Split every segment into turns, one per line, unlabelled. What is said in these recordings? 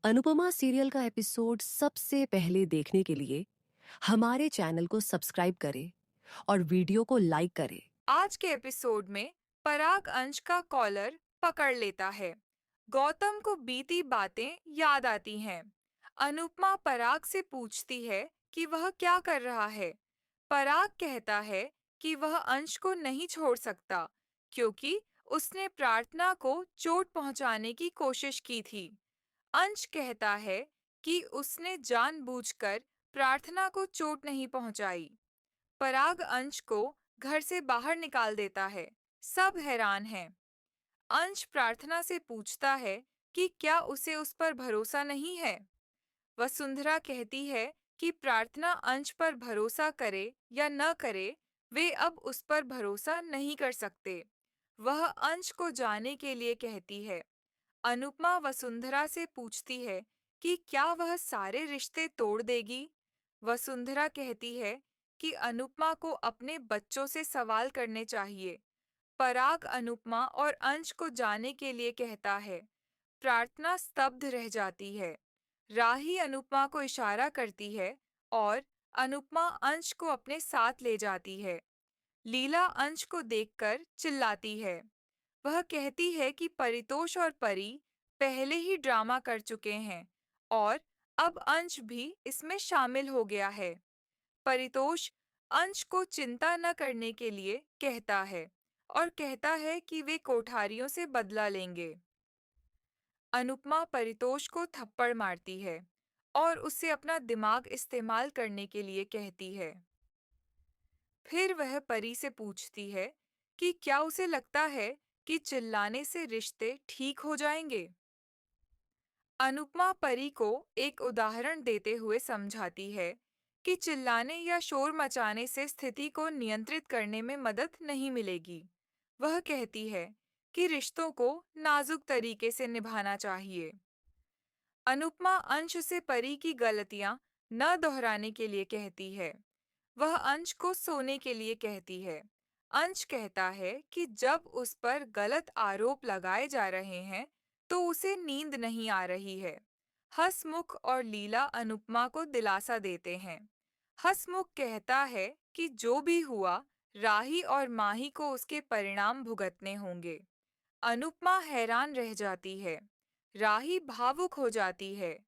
Anupama serial का episode सबसे पहले देखने के लिए हमारे चैनल को सब्सक्राइब करें और वीडियो को लाइक करें।
आज के एपिसोड में पराग अंश का कॉलर पकड़ लेता है। गौतम को बीती बातें याद आती हैं। अनुपमा पराग से पूछती है कि वह क्या कर रहा है। पराग कहता है कि वह अंश को नहीं छोड़ सकता क्योंकि उसने प्रार्थना को चोट पहुंचाने की कोशिश की थी। अंश कहता है कि उसने जानबूझकर प्रार्थना को चोट नहीं पहुंचाई। पराग अंश को घर से बाहर निकाल देता है। सब हैरान हैं। अंश प्रार्थना से पूछता है कि क्या उसे उस पर भरोसा नहीं है। वसुंधरा कहती है कि प्रार्थना अंश पर भरोसा करे या न करे, वे अब उस पर भरोसा नहीं कर सकते। वह अंश को जाने के लिए कहती है। अनुपमा वसुंधरा से पूछती है कि क्या वह सारे रिश्ते तोड़ देगी। वसुंधरा कहती है कि अनुपमा को अपने बच्चों से सवाल करने चाहिए। पराग अनुपमा और अंश को जाने के लिए कहता है। प्रार्थना स्तब्ध रह जाती है। राही अनुपमा को इशारा करती है और अनुपमा अंश को अपने साथ ले जाती है। लीला अंश को देखकर चिल्लाती है। वह कहती है कि परितोष और परी पहले ही ड्रामा कर चुके हैं और अब अंश भी इसमें शामिल हो गया है। परितोष अंश को चिंता न करने के लिए कहता है और कहता है कि वे कोठारियों से बदला लेंगे। अनुपमा परितोष को थप्पड़ मारती है और उससे अपना दिमाग इस्तेमाल करने के लिए कहती है। फिर वह परी से पूछती है कि क्या उसे लगता है कि चिल्लाने से रिश्ते ठीक हो जाएंगे। अनुपमा परी को एक उदाहरण देते हुए समझाती है कि चिल्लाने या शोर मचाने से स्थिति को नियंत्रित करने में मदद नहीं मिलेगी। वह कहती है कि रिश्तों को नाजुक तरीके से निभाना चाहिए। अनुपमा अंश से परी की गलतियां न दोहराने के लिए कहती है। वह अंश को सोने के लिए कहती है। अंश कहता है कि जब उस पर गलत आरोप लगाए जा रहे हैं, तो उसे नींद नहीं आ रही है। हसमुख और लीला अनुपमा को दिलासा देते हैं। हसमुख कहता है कि जो भी हुआ, राही और माही को उसके परिणाम भुगतने होंगे। अनुपमा हैरान रह जाती है। राही भावुक हो जाती है।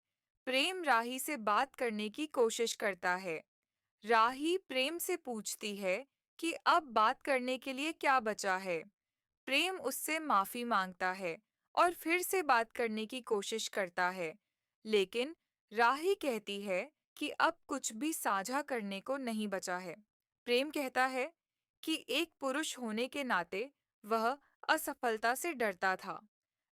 प्रेम राही से बात करने की कोशिश करता है। राही प्रेम से पूछती है कि अब बात करने के लिए क्या बचा है। प्रेम उससे माफी मांगता है और फिर से बात करने की कोशिश करता है, लेकिन राही कहती है कि अब कुछ भी साझा करने को नहीं बचा है। प्रेम कहता है कि एक पुरुष होने के नाते वह असफलता से डरता था।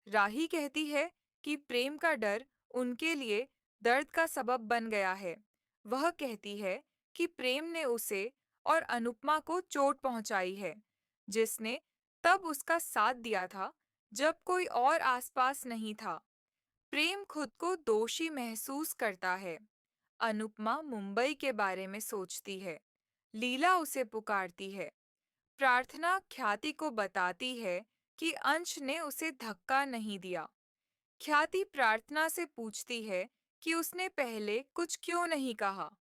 राही कहती है कि प्रेम का डर उनके लिए दर्द का सबब बन गया है। वह कहती है कि प्रेम ने उसे और अनुपमा को चोट पहुंचाई है, जिसने तब उसका साथ दिया था जब कोई और आसपास नहीं था। प्रेम खुद को दोषी महसूस करता है। अनुपमा मुंबई के बारे में सोचती है। लीला उसे पुकारती है। प्रार्थना ख्याति को बताती है कि अंश ने उसे धक्का नहीं दिया। ख्याति प्रार्थना से पूछती है कि उसने पहले कुछ क्यों नहीं कहा।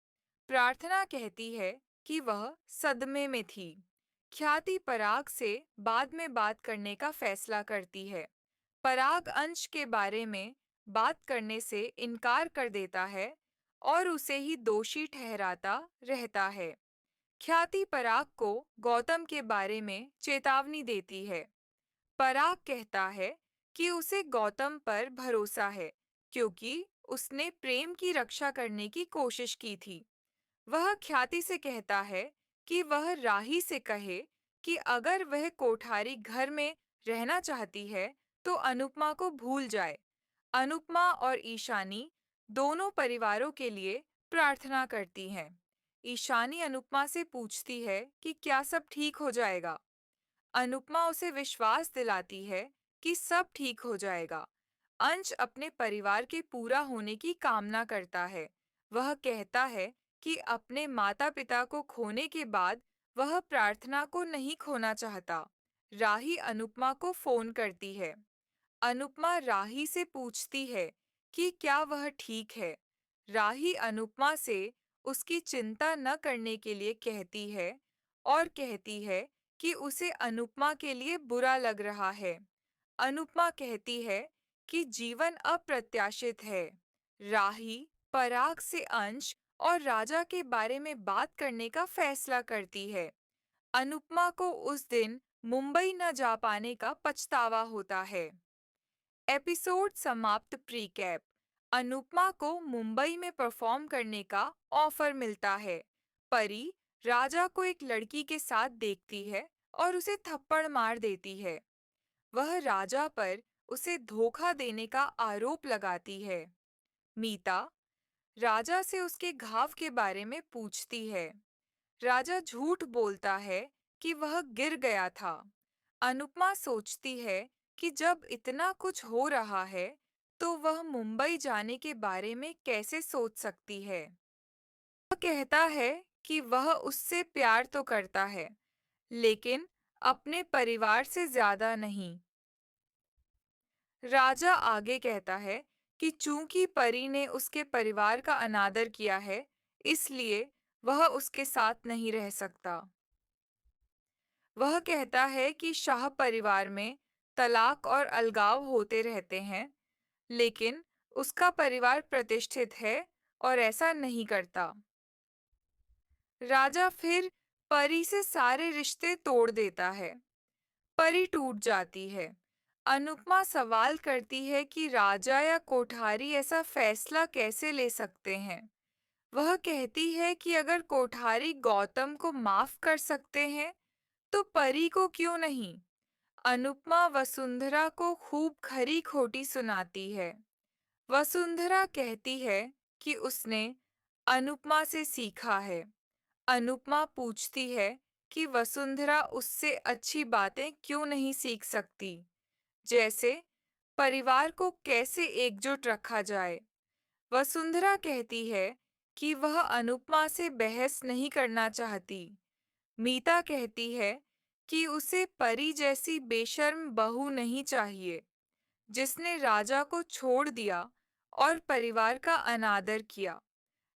प्रार्थना कहती है कि वह सदमे में थी। ख्याति पराग से बाद में बात करने का फैसला करती है। पराग अंश के बारे में बात करने से इनकार कर देता है और उसे ही दोषी ठहराता रहता है। ख्याति पराग को गौतम के बारे में चेतावनी देती है। पराग कहता है कि उसे गौतम पर भरोसा है क्योंकि उसने प्रेम की रक्षा करने की कोशिश की थी। वह ख्याति से कहता है कि वह राही से कहे कि अगर वह कोठारी घर में रहना चाहती है तो अनुपमा को भूल जाए। अनुपमा और ईशानी दोनों परिवारों के लिए प्रार्थना करती हैं। ईशानी अनुपमा से पूछती है कि क्या सब ठीक हो जाएगा। अनुपमा उसे विश्वास दिलाती है कि सब ठीक हो जाएगा। अंश अपने परिवार के पूरा होने की कामना करता है। वह कहता है कि अपने माता-पिता को खोने के बाद वह प्रार्थना को नहीं खोना चाहता। राही अनुपमा को फोन करती है। अनुपमा राही से पूछती है कि क्या वह ठीक है। राही अनुपमा से उसकी चिंता न करने के लिए कहती है और कहती है कि उसे अनुपमा के लिए बुरा लग रहा है। अनुपमा कहती है कि जीवन अप्रत्याशित है। राही पराग से अंश और राजा के बारे में बात करने का फैसला करती है। अनुपमा को उस दिन मुंबई न जा पाने का पछतावा होता है। एपिसोड समाप्त। प्रीकैप। अनुपमा को मुंबई में परफॉर्म करने का ऑफर मिलता है। परी राजा को एक लड़की के साथ देखती है और उसे थप्पड़ मार देती है। वह राजा पर उसे धोखा देने का आरोप लगाती है। मीता राजा से उसके घाव के बारे में पूछती है। राजा झूठ बोलता है कि वह गिर गया था। अनुपमा सोचती है कि जब इतना कुछ हो रहा है तो वह मुंबई जाने के बारे में कैसे सोच सकती है। वह कहता है कि वह उससे प्यार तो करता है, लेकिन अपने परिवार से ज्यादा नहीं। राजा आगे कहता है कि चूंकि परी ने उसके परिवार का अनादर किया है, इसलिए वह उसके साथ नहीं रह सकता। वह कहता है कि शाह परिवार में तलाक और अलगाव होते रहते हैं, लेकिन उसका परिवार प्रतिष्ठित है और ऐसा नहीं करता। राजा फिर परी से सारे रिश्ते तोड़ देता है। परी टूट जाती है। अनुपमा सवाल करती है कि राजा या कोठारी ऐसा फैसला कैसे ले सकते हैं। वह कहती है कि अगर कोठारी गौतम को माफ कर सकते हैं, तो परी को क्यों नहीं। अनुपमा वसुंधरा को खूब खरी खोटी सुनाती है। वसुंधरा कहती है कि उसने अनुपमा से सीखा है। अनुपमा पूछती है कि वसुंधरा उससे अच्छी बातें क्यों नहीं सीख सकती, जैसे परिवार को कैसे एकजुट रखा जाए। वसुंधरा कहती है कि वह अनुपमा से बहस नहीं करना चाहती। मीता कहती है कि उसे परी जैसी बेशर्म बहू नहीं चाहिए, जिसने राजा को छोड़ दिया और परिवार का अनादर किया।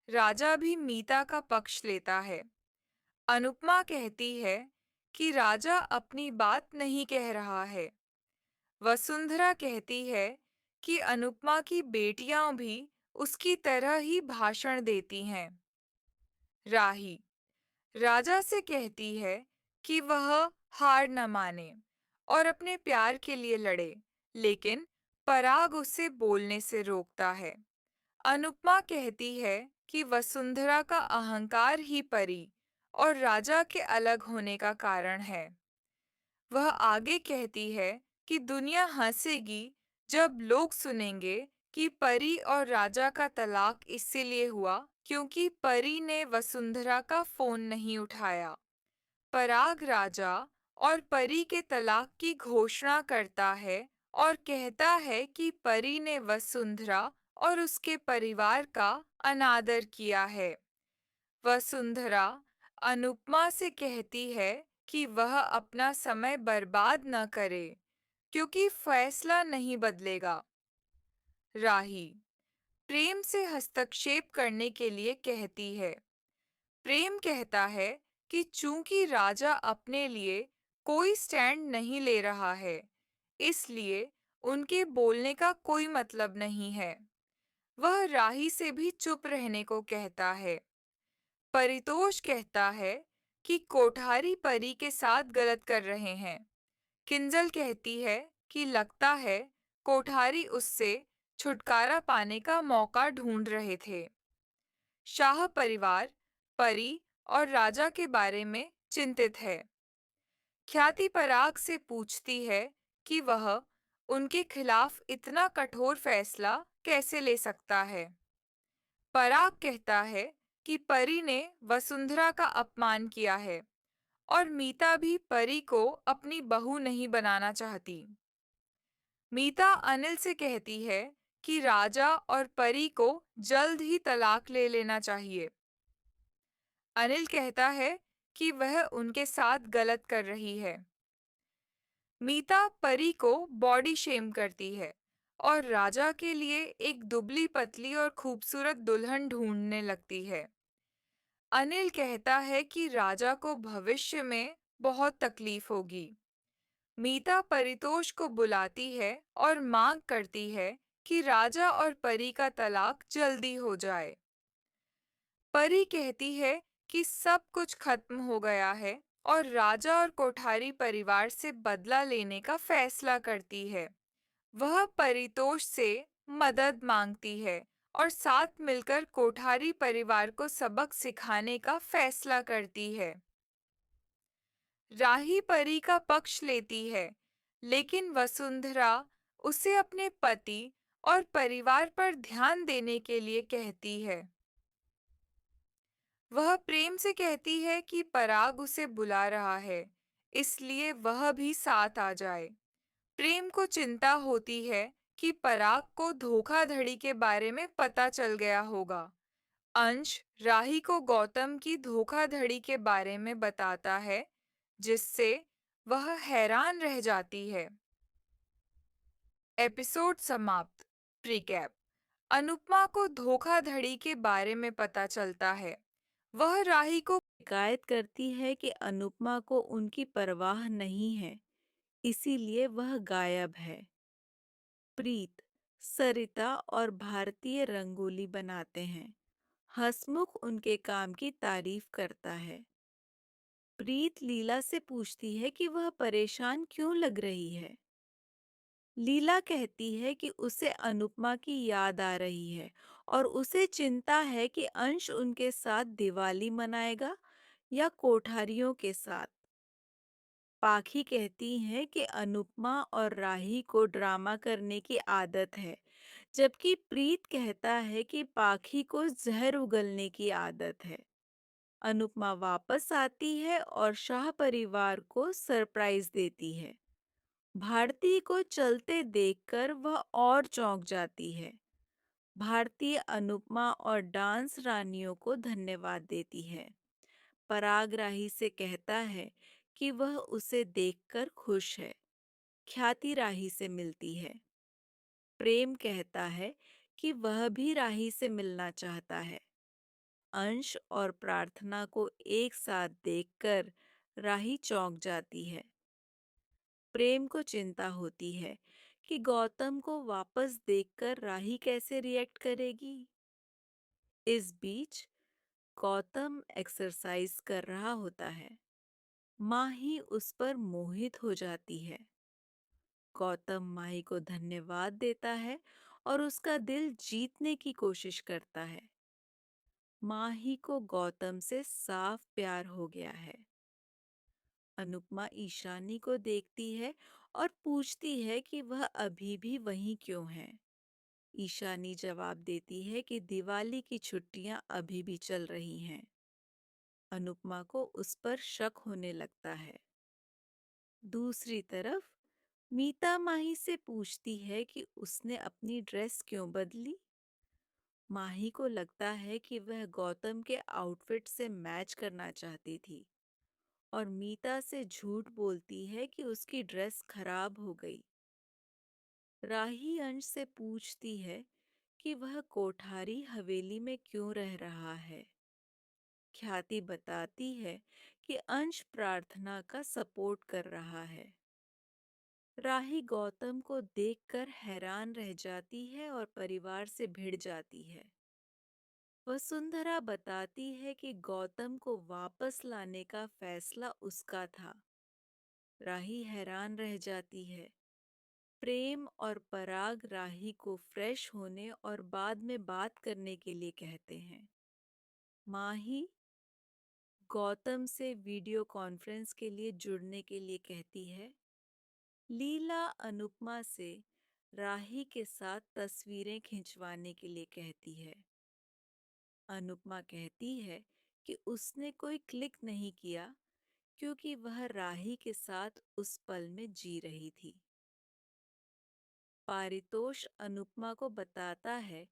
राजा भी मीता का पक्ष लेता है। अनुपमा कहती है कि राजा अपनी बात नहीं कह रहा है। वसुंधरा कहती है कि अनुपमा की बेटियां भी उसकी तरह ही भाषण देती हैं। राही राजा से कहती है कि वह हार न माने और अपने प्यार के लिए लड़े, लेकिन पराग उसे बोलने से रोकता है। अनुपमा कहती है कि वसुंधरा का अहंकार ही परी और राजा के अलग होने का कारण है। वह आगे कहती है कि दुनिया हंसेगी जब लोग सुनेंगे कि परी और राजा का तलाक इसीलिए हुआ क्योंकि परी ने वसुंधरा का फोन नहीं उठाया। पराग राजा और परी के तलाक की घोषणा करता है और कहता है कि परी ने वसुंधरा और उसके परिवार का अनादर किया है। वसुंधरा अनुपमा से कहती है कि वह अपना समय बर्बाद न करे, क्योंकि फैसला नहीं बदलेगा। राही प्रेम से हस्तक्षेप करने के लिए कहती है। प्रेम कहता है कि चूंकि राजा अपने लिए कोई स्टैंड नहीं ले रहा है, इसलिए उनके बोलने का कोई मतलब नहीं है। वह राही से भी चुप रहने को कहता है। परितोष कहता है कि कोठारी परी के साथ गलत कर रहे हैं। किंजल कहती है कि लगता है कोठारी उससे छुटकारा पाने का मौका ढूंढ रहे थे। शाह परिवार परी और राजा के बारे में चिंतित है। ख्याति पराग से पूछती है कि वह उनके खिलाफ इतना कठोर फैसला कैसे ले सकता है। पराग कहता है कि परी ने वसुंधरा का अपमान किया है और मीता भी परी को अपनी बहू नहीं बनाना चाहती। मीता अनिल से कहती है कि राजा और परी को जल्द ही तलाक ले लेना चाहिए। अनिल कहता है कि वह उनके साथ गलत कर रही है। मीता परी को बॉडी शेम करती है और राजा के लिए एक दुबली पतली और खूबसूरत दुल्हन ढूंढने लगती है। अनिल कहता है कि राजा को भविष्य में बहुत तकलीफ होगी। मीता परितोष को बुलाती है और मांग करती है कि राजा और परी का तलाक जल्दी हो जाए। परी कहती है कि सब कुछ खत्म हो गया है और राजा और कोठारी परिवार से बदला लेने का फैसला करती है। वह परितोष से मदद मांगती है और साथ मिलकर कोठारी परिवार को सबक सिखाने का फैसला करती है। राही परी का पक्ष लेती है, लेकिन वसुंधरा उसे अपने पति और परिवार पर ध्यान देने के लिए कहती है। वह प्रेम से कहती है कि पराग उसे बुला रहा है, इसलिए वह भी साथ आ जाए। प्रेम को चिंता होती है कि पराग को धोखाधड़ी के बारे में पता चल गया होगा। अंश राही को गौतम की धोखाधड़ी के बारे में बताता है, जिससे वह हैरान रह जाती है। एपिसोड समाप्त। प्रीकैप। अनुपमा को धोखाधड़ी के बारे में पता चलता है। वह राही को
शिकायत करती है कि अनुपमा को उनकी परवाह नहीं है, इसीलिए वह गायब है। प्रीत, सरिता और भारतीय रंगोली बनाते हैं। हंसमुख उनके काम की तारीफ करता है। प्रीत लीला से पूछती है कि वह परेशान क्यों लग रही है। लीला कहती है कि उसे अनुपमा की याद आ रही है और उसे चिंता है कि अंश उनके साथ दिवाली मनाएगा या कोठारियों के साथ। पाखी कहती हैं कि अनुपमा और राही को ड्रामा करने की आदत है, जबकि प्रीत कहता है कि पाखी को जहर उगलने की आदत है। अनुपमा वापस आती है और शाह परिवार को सरप्राइज देती है। भारती को चलते देखकर वह और चौंक जाती है। भारती अनुपमा और डांस रानियों को धन्यवाद देती है। पराग राही से कहता है कि वह उसे देखकर खुश है। ख्याति राही से मिलती है। प्रेम कहता है कि वह भी राही से मिलना चाहता है। अंश और प्रार्थना को एक साथ देखकर राही चौंक जाती है। प्रेम को चिंता होती है कि गौतम को वापस देखकर राही कैसे रिएक्ट करेगी। इस बीच गौतम एक्सरसाइज कर रहा होता है। माही उस पर मोहित हो जाती है। गौतम माही को धन्यवाद देता है और उसका दिल जीतने की कोशिश करता है। माही को गौतम से साफ प्यार हो गया है। अनुपमा ईशानी को देखती है और पूछती है कि वह अभी भी वहीं क्यों है। ईशानी जवाब देती है कि दिवाली की छुट्टियां अभी भी चल रही हैं। अनुपमा को उस पर शक होने लगता है। दूसरी तरफ मीता माही से पूछती है कि उसने अपनी ड्रेस क्यों बदली। माही को लगता है कि वह गौतम के आउटफिट से मैच करना चाहती थी और मीता से झूठ बोलती है कि उसकी ड्रेस खराब हो गई। राही अंश से पूछती है कि वह कोठारी हवेली में क्यों रह रहा है। ख्याति बताती है कि अंश प्रार्थना का सपोर्ट कर रहा है। राही गौतम को देखकर हैरान रह जाती है और परिवार से भिड़ जाती है। वसुंधरा बताती है कि गौतम को वापस लाने का फैसला उसका था। राही हैरान रह जाती है। प्रेम और पराग राही को फ्रेश होने और बाद में बात करने के लिए कहते हैं। माही गौतम से वीडियो कॉन्फ्रेंस के लिए जुड़ने के लिए कहती है। लीला अनुपमा से राही के साथ तस्वीरें खिंचवाने के लिए कहती है। अनुपमा कहती है कि उसने कोई क्लिक नहीं किया क्योंकि वह राही के साथ उस पल में जी रही थी। पारितोष अनुपमा को बताता है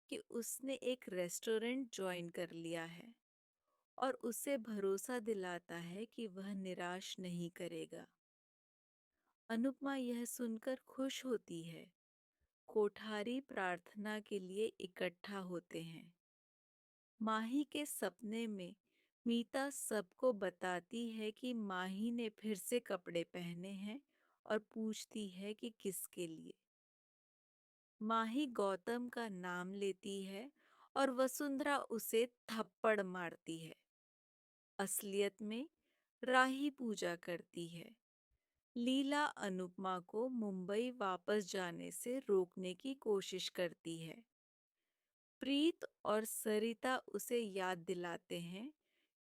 कि उसने एक रेस्टोरेंट ज्वाइन कर लिया है और उसे भरोसा दिलाता है कि वह निराश नहीं करेगा। अनुपमा यह सुनकर खुश होती है। कोठारी प्रार्थना के लिए इकट्ठा होते हैं। माही के सपने में मीता सबको बताती है कि माही ने फिर से कपड़े पहने हैं और पूछती है कि किसके लिए। माही गौतम का नाम लेती है और वसुंधरा उसे थप्पड़ मारती है। असलियत में राही पूजा करती है। लीला अनुपमा को मुंबई वापस जाने से रोकने की कोशिश करती है। प्रीत और सरिता उसे याद दिलाते हैं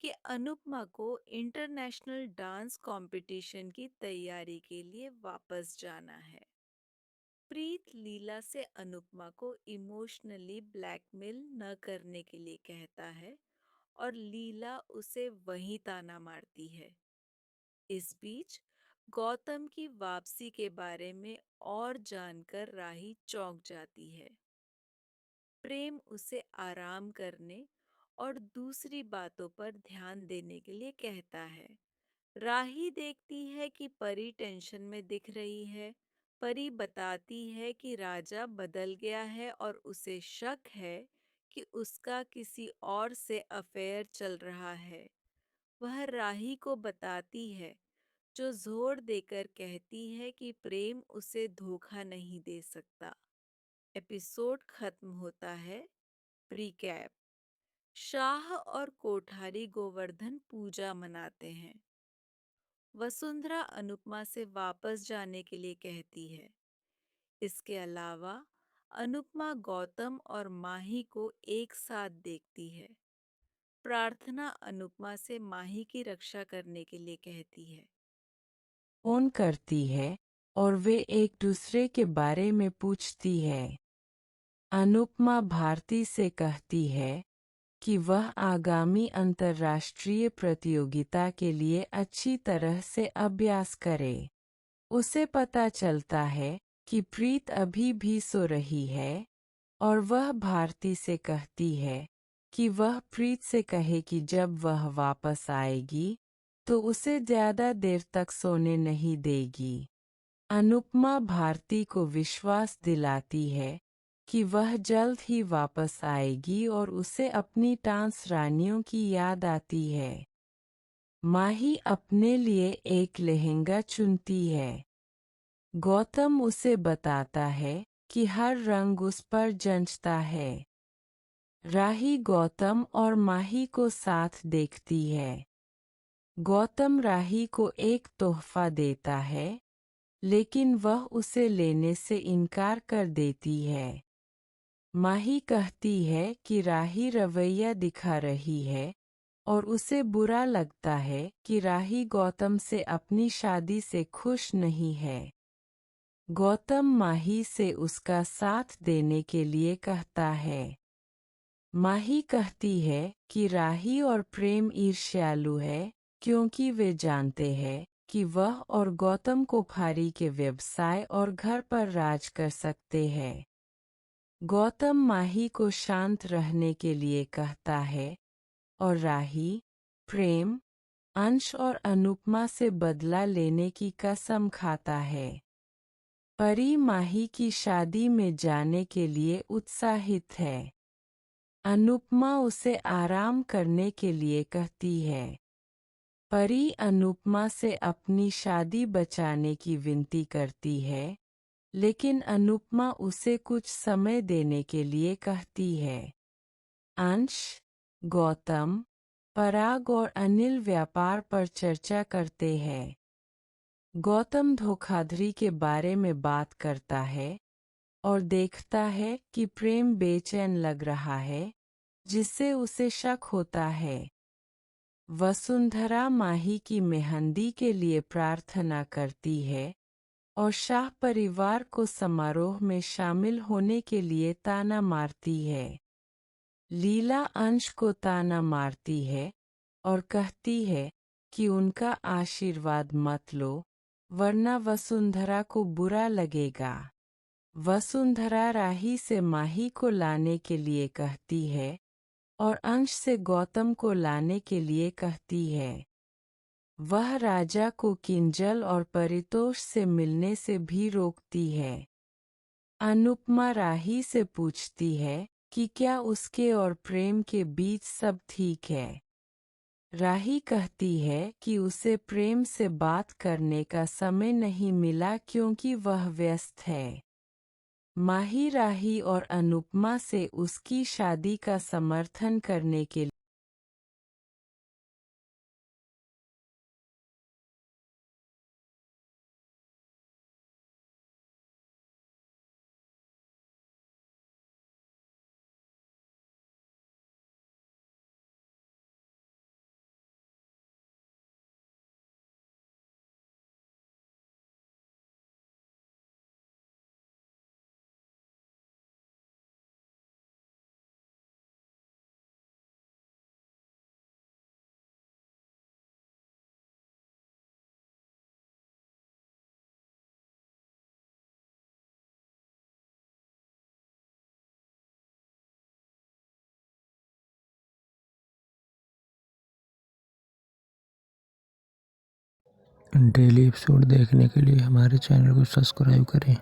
कि अनुपमा को इंटरनेशनल डांस कंपटीशन की तैयारी के लिए वापस जाना है। प्रीत लीला से अनुपमा को इमोशनली ब्लैकमेल न करने के लिए कहता है और लीला उसे वहीं ताना मारती है। इस बीच गौतम की वापसी के बारे में और जानकर राही चौंक जाती है। प्रेम उसे आराम करने और दूसरी बातों पर ध्यान देने के लिए कहता है। राही देखती है कि परी टेंशन में दिख रही है। परी बताती है कि राजा बदल गया है और उसे शक है कि उसका किसी और से अफेयर चल रहा है। वह राही को बताती है, जो जोर देकर कहती है कि प्रेम उसे धोखा नहीं दे सकता। एपिसोड खत्म होता है। प्रीकैप। शाह और कोठारी गोवर्धन पूजा मनाते हैं। वसुंधरा अनुपमा से वापस जाने के लिए कहती है। इसके अलावा अनुपमा गौतम और माही को एक साथ देखती है। प्रार्थना अनुपमा से माही की रक्षा करने के लिए कहती है।
फोन करती है और वे एक दूसरे के बारे में पूछती है। अनुपमा भारती से कहती है कि वह आगामी अंतर्राष्ट्रीय प्रतियोगिता के लिए अच्छी तरह से अभ्यास करे। उसे पता चलता है कि प्रीत अभी भी सो रही है और वह भारती से कहती है कि वह प्रीत से कहे कि जब वह वापस आएगी तो उसे ज़्यादा देर तक सोने नहीं देगी। अनुपमा भारती को विश्वास दिलाती है कि वह जल्द ही वापस आएगी और उसे अपनी डांस रानियों की याद आती है। माही अपने लिए एक लहंगा चुनती है। गौतम उसे बताता है कि हर रंग उस पर जंचता है। राही गौतम और माही को साथ देखती है। गौतम राही को एक तोहफा देता है, लेकिन वह उसे लेने से इनकार कर देती है। माही कहती है कि राही रवैया दिखा रही है और उसे बुरा लगता है कि राही गौतम से अपनी शादी से खुश नहीं है। गौतम माही से उसका साथ देने के लिए कहता है। माही कहती है कि राही और प्रेम ईर्ष्यालु है क्योंकि वे जानते हैं कि वह और गौतम कोठारी के व्यवसाय और घर पर राज कर सकते हैं। गौतम माही को शांत रहने के लिए कहता है और राही, प्रेम, अंश और अनुपमा से बदला लेने की कसम खाता है। परी माही की शादी में जाने के लिए उत्साहित है। अनुपमा उसे आराम करने के लिए कहती है। परी अनुपमा से अपनी शादी बचाने की विनती करती है, लेकिन अनुपमा उसे कुछ समय देने के लिए कहती है। अंश, गौतम, पराग और अनिल व्यापार पर चर्चा करते हैं। गौतम धोखाधड़ी के बारे में बात करता है और देखता है कि प्रेम बेचैन लग रहा है, जिससे उसे शक होता है। वसुंधरा माही की मेहंदी के लिए प्रार्थना करती है और शाह परिवार को समारोह में शामिल होने के लिए ताना मारती है। लीला अंश को ताना मारती है और कहती है कि उनका आशीर्वाद मत लो, वरना वसुंधरा को बुरा लगेगा। वसुंधरा राही से माही को लाने के लिए कहती है और अंश से गौतम को लाने के लिए कहती है। वह राजा को किंजल और परितोष से मिलने से भी रोकती है। अनुपमा राही से पूछती है कि क्या उसके और प्रेम के बीच सब ठीक है। राही कहती है कि उसे प्रेम से बात करने का समय नहीं मिला क्योंकि वह व्यस्त है। माही राही और अनुपमा से उसकी शादी का समर्थन करने के लिए
डेली एपिसोड देखने के लिए हमारे चैनल को सब्सक्राइब करें।